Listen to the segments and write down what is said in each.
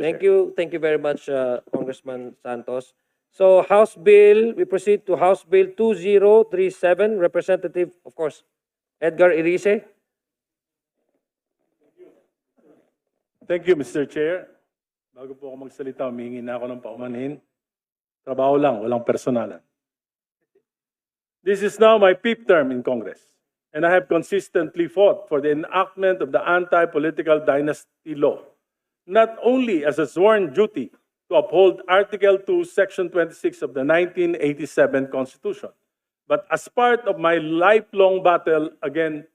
Thank you very much, Congressman Santos. So House Bill, we proceed to House Bill 2037, Representative, of course, Edgar Irice. Thank you, Mr. Chair. Bago po ako magsalita, humingi na ako ng paumanhin. Trabaho lang, walang personalan. This is now my 5th term in Congress, and I have consistently fought for the enactment of the anti-political dynasty law, not only as a sworn duty to uphold Article 2, Section 26 of the 1987 Constitution, but as part of my lifelong battle against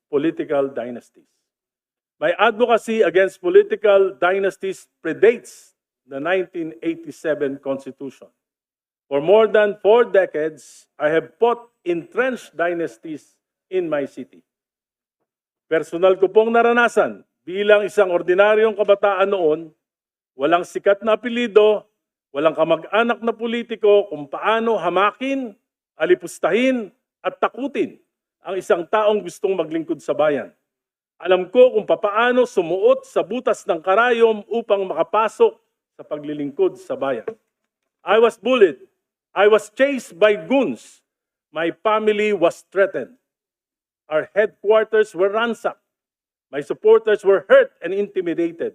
political dynasties. My advocacy against political dynasties predates the 1987 Constitution. For more than 4 decades, I have fought entrenched dynasties in my city. Personal ko pong naranasan bilang isang ordinaryong kabataan noon, walang sikat na apelyido, walang kamag-anak na politiko kung paano hamakin, alipustahin at takutin ang isang taong gustong maglingkod sa bayan. Alam ko kung papaano sumuot sa butas ng karayom upang makapasok sa paglilingkod sa bayan. I was bullied. I was chased by goons. My family was threatened. Our headquarters were ransacked. My supporters were hurt and intimidated.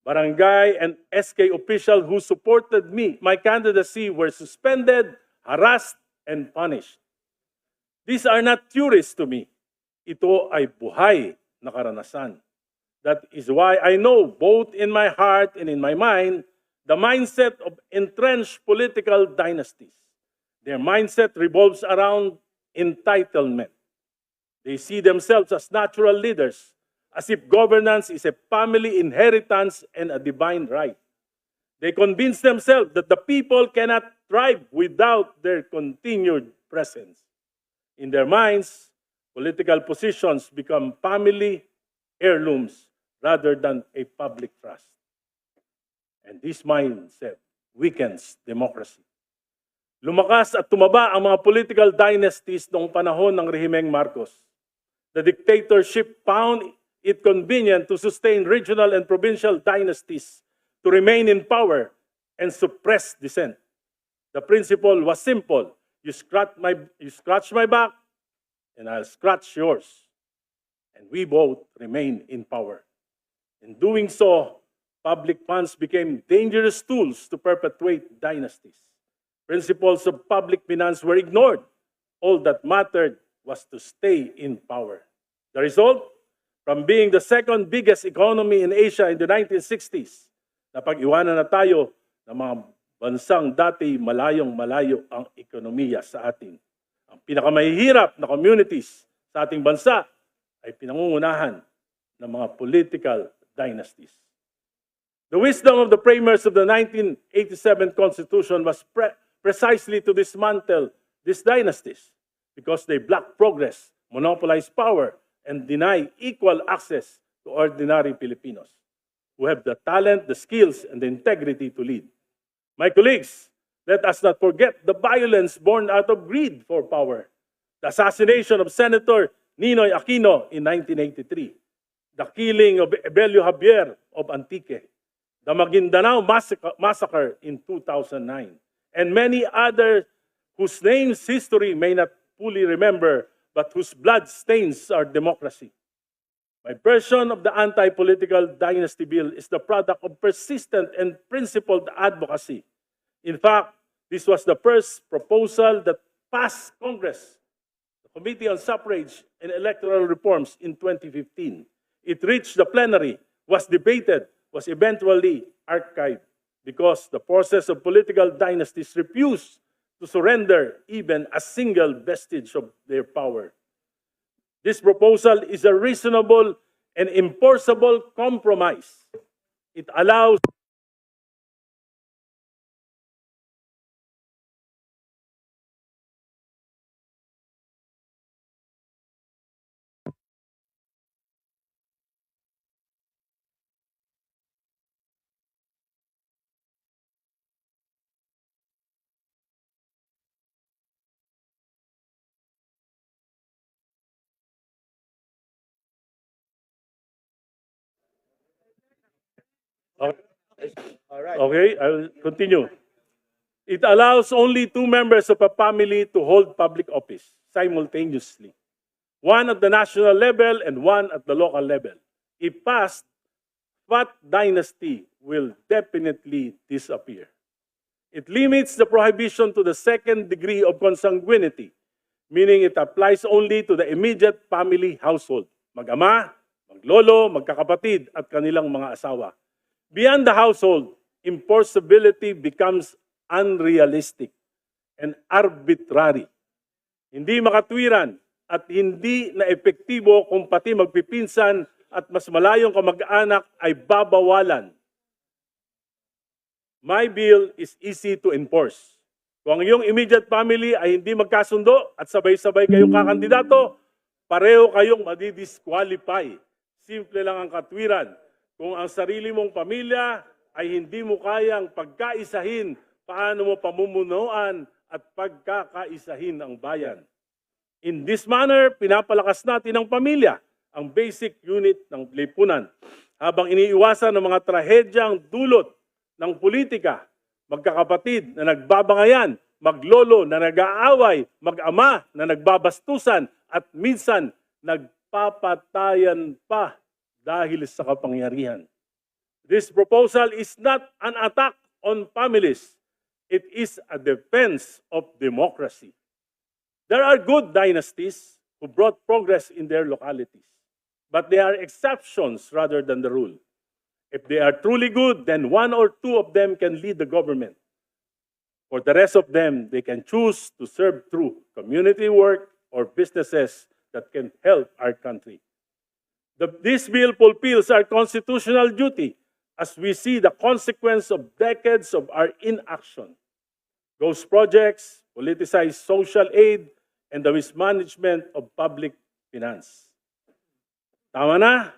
Barangay and SK officials who supported me, my candidacy, were suspended, harassed, and punished. These are not theories to me. Ito ay buhay na karanasan. That is why I know both in my heart and in my mind the mindset of entrenched political dynasties. Their mindset revolves around entitlement. They see themselves as natural leaders, as if governance is a family inheritance and a divine right. They convince themselves that the people cannot thrive without their continued presence. In their minds, political positions become family heirlooms rather than a public trust. And this mindset weakens democracy. Lumakas at tumaba ang mga political dynasties noong panahon ng rehimeng Marcos. The dictatorship found it convenient to sustain regional and provincial dynasties to remain in power and suppress dissent. The principle was simple. You scratch my back, and I'll scratch yours. And we both remain in power. In doing so, public funds became dangerous tools to perpetuate dynasties. Principles of public finance were ignored. All that mattered was to stay in power. The result? From being the second biggest economy in Asia in the 1960s, napag-iwanan na tayo ng mga bansang dati malayong-malayo ang ekonomiya sa atin. Ang pinakamahihirap na communities sa ating bansa ay pinangungunahan ng mga political dynasties. The wisdom of the framers of the 1987 Constitution was precisely to dismantle these dynasties because they block progress, monopolize power, and deny equal access to ordinary Filipinos who have the talent, the skills, and the integrity to lead. My colleagues, let us not forget the violence born out of greed for power. The assassination of Senator Ninoy Aquino in 1983, the killing of Evelio Javier of Antique, the Maguindanao massacre in 2009, and many others whose names history may not fully remember, but whose blood stains our democracy. My version of the anti-political dynasty bill is the product of persistent and principled advocacy. In fact, this was the first proposal that passed Congress, the Committee on Suffrage and Electoral Reforms in 2015. It reached the plenary, was debated, was eventually archived because the forces of political dynasties refused to surrender even a single vestige of their power. This proposal is a reasonable and enforceable compromise. It allows Okay, I will continue. It allows only 2 members of a family to hold public office simultaneously. One at the national level and one at the local level. If passed, that dynasty will definitely disappear. It limits the prohibition to the second degree of consanguinity, meaning it applies only to the immediate family household, mag-ama, maglolo, magkakapatid, at kanilang mga asawa. Beyond the household, enforceability becomes unrealistic and arbitrary. Hindi makatwiran at hindi na epektibo kung pati magpipinsan at mas malayong kamag-anak ay babawalan. My bill is easy to enforce. Kung ang iyong immediate family ay hindi magkasundo at sabay-sabay kayong kakandidato, pareho kayong madidisqualify. Simple lang ang katwiran. Kung ang sarili mong pamilya ay hindi mo kayang pagkaisahin, paano mo pamumunuan at pagkakaisahin ang bayan? In this manner, pinapalakas natin ang pamilya, ang basic unit ng lipunan, habang iniiwasan ng mga trahedyang dulot ng politika, magkakapatid na nagbabangayan, maglolo na nag-aaway, mag-ama na nagbabastusan, at minsan nagpapatayan pa dahil sa kapangyarihan. This proposal is not an attack on families. It is a defense of democracy. There are good dynasties who brought progress in their localities, but they are exceptions rather than the rule. If they are truly good, then 1 or 2 of them can lead the government. For the rest of them, they can choose to serve through community work or businesses that can help our country. This bill fulfills our constitutional duty as we see the consequence of decades of our inaction. Ghost projects, politicized social aid, and the mismanagement of public finance. Tama na?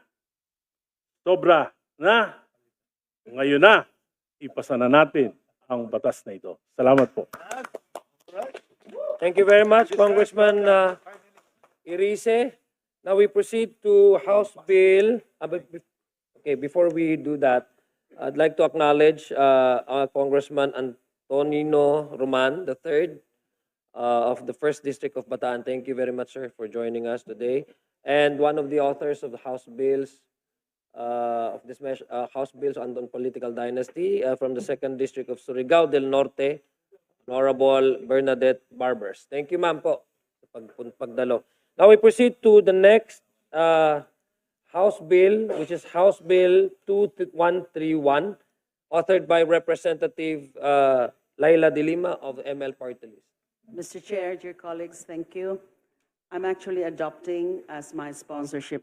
Sobra na? Ngayon na, ipasa na natin ang batas na ito. Salamat po. Thank you very much, Congressman Irice. Now we proceed to House Bill. Okay, before we do that, I'd like to acknowledge Congressman Antonino Roman III of the 1st District of Bataan. Thank you very much, sir, for joining us today. And one of the authors of the House Bills, House Bills on Political Dynasty from the 2nd District of Surigao del Norte, Honorable Bernadette Barbers. Thank you, ma'am po, sa pagdalo. Now we proceed to the next House Bill, which is House Bill 2131, authored by Representative Laila De Lima of the ML Party List. Mr. Chair, dear colleagues, thank you. I'm actually adopting as my sponsorship